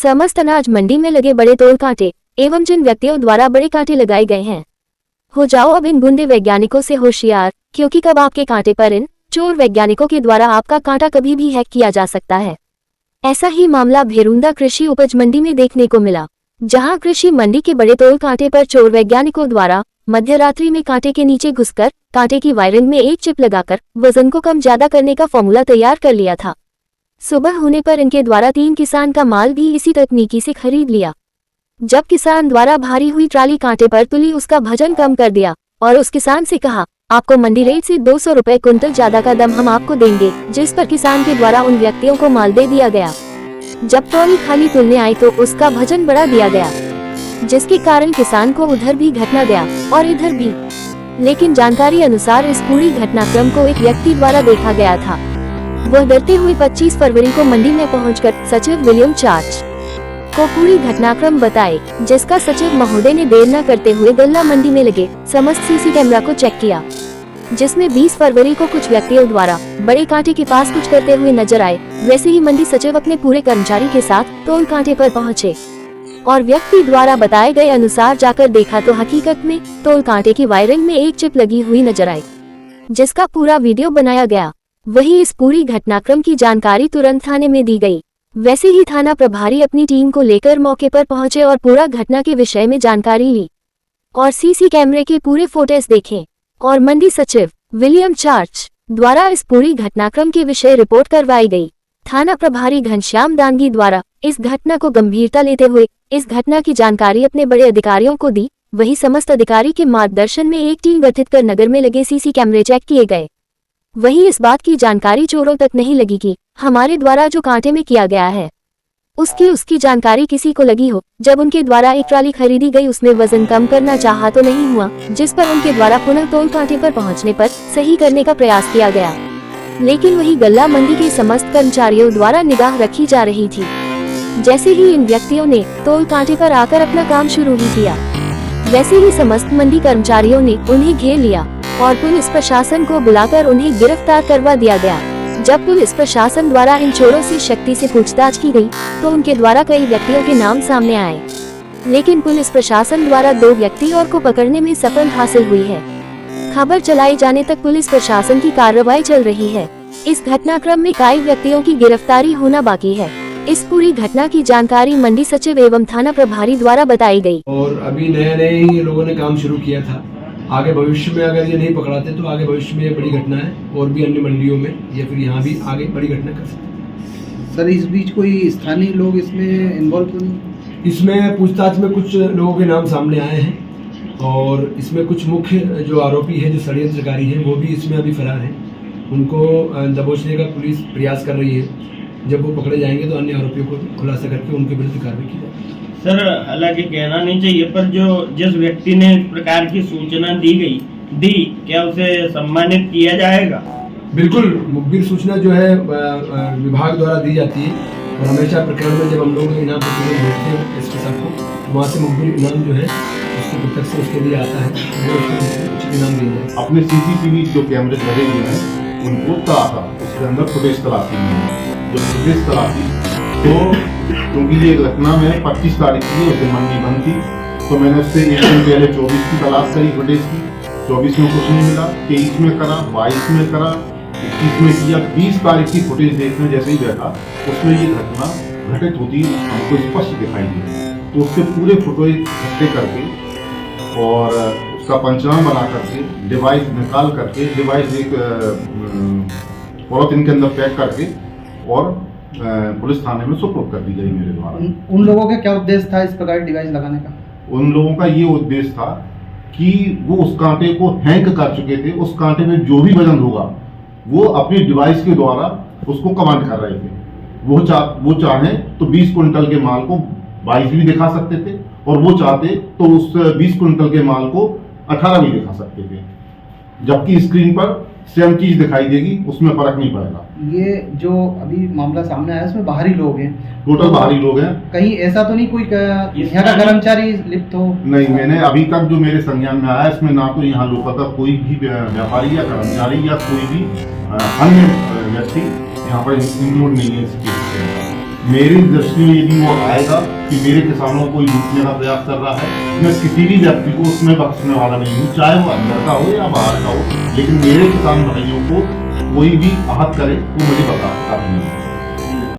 समस्त अनाज मंडी में लगे बड़े तोड़ कांटे एवं जिन व्यक्तियों द्वारा बड़े कांटे लगाए गए हैं, हो जाओ अब इन गुंडे वैज्ञानिकों से होशियार, क्योंकि कब आपके कांटे पर इन चोर वैज्ञानिकों के द्वारा आपका कांटा कभी भी हैक किया जा सकता है। ऐसा ही मामला भेरुंदा कृषि उपज मंडी में देखने को मिला, जहां कृषि मंडी के बड़े तोड़ कांटे पर चोर वैज्ञानिकों द्वारा मध्य रात्रि में कांटे के नीचे घुसकर कांटे की वायरिंग में एक चिप लगाकर वजन को कम ज्यादा करने का फॉर्मूला तैयार कर लिया था। सुबह होने पर इनके द्वारा 3 किसान का माल भी इसी तकनीकी से खरीद लिया। जब किसान द्वारा भारी हुई ट्राली कांटे पर तुली, उसका वजन कम कर दिया और उस किसान से कहा, आपको मंडी रेट से 200 रुपए कुंटल ज्यादा का दम हम आपको देंगे, जिस पर किसान के द्वारा उन व्यक्तियों को माल दे दिया गया। जब ट्रॉली खाली तुलने आई तो उसका वजन बढ़ा दिया गया, जिसके कारण किसान को उधर भी घटना गया और इधर भी। लेकिन जानकारी अनुसार इस पूरी घटनाक्रम को एक व्यक्ति द्वारा देखा गया था। वह डरते हुए 25 फरवरी को मंडी में पहुंचकर सचिव विलियम चार्च को पूरी घटनाक्रम बताए, जिसका सचिव महोदय ने देर न करते हुए गल्ला मंडी में लगे समस्त सीसी कैमरा को चेक किया, जिसमें 20 फरवरी को कुछ व्यक्तियों द्वारा बड़े कांटे के पास कुछ करते हुए नजर आए। वैसे ही मंडी सचिव अपने पूरे कर्मचारी के साथ तोड़ कांटे पर पहुंचे और व्यक्ति द्वारा बताए गए अनुसार जाकर देखा तो हकीकत में तोड़ कांटे की वायरिंग में एक चिप लगी हुई नजर आई, जिसका पूरा वीडियो बनाया गया। वही इस पूरी घटनाक्रम की जानकारी तुरंत थाने में दी गई। वैसे ही थाना प्रभारी अपनी टीम को लेकर मौके पर पहुंचे और पूरा घटना के विषय में जानकारी ली और सीसी कैमरे के पूरे फुटेज देखे और मंडी सचिव विलियम चार्च द्वारा इस पूरी घटनाक्रम के विषय रिपोर्ट करवाई गई। थाना प्रभारी घनश्याम दांगी द्वारा इस घटना को गंभीरता लेते हुए इस घटना की जानकारी अपने बड़े अधिकारियों को दी। वही समस्त अधिकारी के मार्गदर्शन में एक टीम गठित कर नगर में लगे सीसी कैमरे चेक किए गए। वही इस बात की जानकारी चोरों तक नहीं लगी कि हमारे द्वारा जो कांटे में किया गया है उसकी जानकारी किसी को लगी हो। जब उनके द्वारा एक ट्राली खरीदी गई, उसमें वजन कम करना चाहा तो नहीं हुआ, जिस पर उनके द्वारा पुनः तोड़ कांटे पर पहुंचने पर सही करने का प्रयास किया गया। लेकिन वही गल्ला मंडी के समस्त कर्मचारियों द्वारा निगाह रखी जा रही थी। जैसे ही इन व्यक्तियों ने तोड़ कांटे पर आकर अपना काम शुरू ही किया, वैसे ही समस्त मंडी कर्मचारियों ने उन्हें घेर लिया और पुलिस प्रशासन को बुलाकर उन्हें गिरफ्तार करवा दिया गया। जब पुलिस प्रशासन द्वारा इन चोरों से सख्ती से पूछताछ की गई तो उनके द्वारा कई व्यक्तियों के नाम सामने आए, लेकिन पुलिस प्रशासन द्वारा 2 व्यक्ति और को पकड़ने में सफल हासिल हुई है। खबर चलाई जाने तक पुलिस प्रशासन की कार्रवाई चल रही है। इस घटनाक्रम में कई व्यक्तियों की गिरफ्तारी होना बाकी है। इस पूरी घटना की जानकारी मंडी सचिव एवं थाना प्रभारी द्वारा बताई गई। और अभी नए ये लोगों ने काम शुरू किया था। आगे भविष्य में अगर ये नहीं पकड़ाते तो आगे भविष्य में ये बड़ी घटना है और भी अन्य मंडियों में या फिर यहाँ भी आगे बड़ी घटना कर सकते हैं। सर, इस बीच कोई स्थानीय लोग इसमें इन्वॉल्व तो नहीं? इसमें पूछताछ में कुछ लोगों के नाम सामने आए हैं और इसमें कुछ मुख्य जो आरोपी है, जो षड्यंत्रकारी हैं, वो भी इसमें अभी फरार हैं। उनको दबोचने का पुलिस प्रयास कर रही है। जब वो पकड़े जाएंगे तो अन्य आरोपियों को खुलासा करके उनके विरुद्ध कार्रवाई की जाएगी। सर, हालांकि कहना नहीं चाहिए, पर जिस व्यक्ति ने इस प्रकार की सूचना दी, क्या उसे सम्मानित किया जाएगा? बिल्कुल, मुखबिर सूचना जो है विभाग द्वारा दी जाती है और हमेशा प्रकरण में जब हम लोग इनाम भेजते हैं एसपी साहब को, वहाँ से मुखबिर इनाम जो है उसके पुस्तक से उसके लिए आता है, वो उसको इनाम दिया जाए। अपने सीसीटीवी जो कैमरे लगे हुए हैं उनको तलाशा, उसके अंदर फुटेज तलाशी जो फुटेज तलाशी तो क्योंकि ये घटना में 25 तारीख की उस दिन मंडी बंद थी, तो मैंने उससे एक दिन पहले 24 की तलाश करी फुटेज की। 24 में कुछ नहीं मिला, 23 में करा, 22 में करा, 21 में किया। 20 तारीख की फुटेज देखने जैसे ही बैठा, उसमें ये घटना घटित होती हमको स्पष्ट दिखाई दी। तो उससे पूरे फुटेज इकट्ठे करके और उसका पंचनामा बना करके डिवाइस निकाल करके, डिवाइस एक पॉलिथीन के अंदर पैक करके और पुलिस थाने में सुपुर्द कर दी गई मेरे द्वारा। उन लोगों का क्या उद्देश्य था इस प्रकार डिवाइस लगाने का? उन लोगों का ये उद्देश्य था कि वो उस कांटे को हैंक कर चुके थे। उस कांटे में जो भी वजन होगा वो अपने डिवाइस के द्वारा उसको कमांड कर रहे थे। वो चाहे तो 20 कुंटल के माल को 22 भी दिखा सकते थे और वो चाहते तो उस 20 कुंटल के माल को 18 भी दिखा सकते थे, जबकि स्क्रीन पर सेम चीज दिखाई देगी, उसमें फर्क नहीं पड़ेगा। ये जो अभी मामला सामने आया उसमें बाहरी लोग हैं, टोटल बाहरी लोग हैं। कहीं ऐसा तो नहीं कोई यहाँ का कर्मचारी लिप्त हो? नहीं, मैंने अभी तक जो मेरे संज्ञान में आया इसमें ना तो यहाँ लोगों का कोई भी व्यापारी या कर्मचारी या कोई भी अन्य व्यक्ति यहाँ पर इंक्लूड नहीं है इस केस में। मेरी दृष्टि में यदि वो आएगा कि मेरे किसानों को लूटने का प्रयास कर रहा है, मैं किसी भी व्यक्ति को उसमें बख्शने वाला नहीं हूँ, चाहे वो अंदर का हो या बाहर का हो। लेकिन मेरे किसान भाइयों को कोई भी आहत करे तो मुझे बता सकता नहीं है।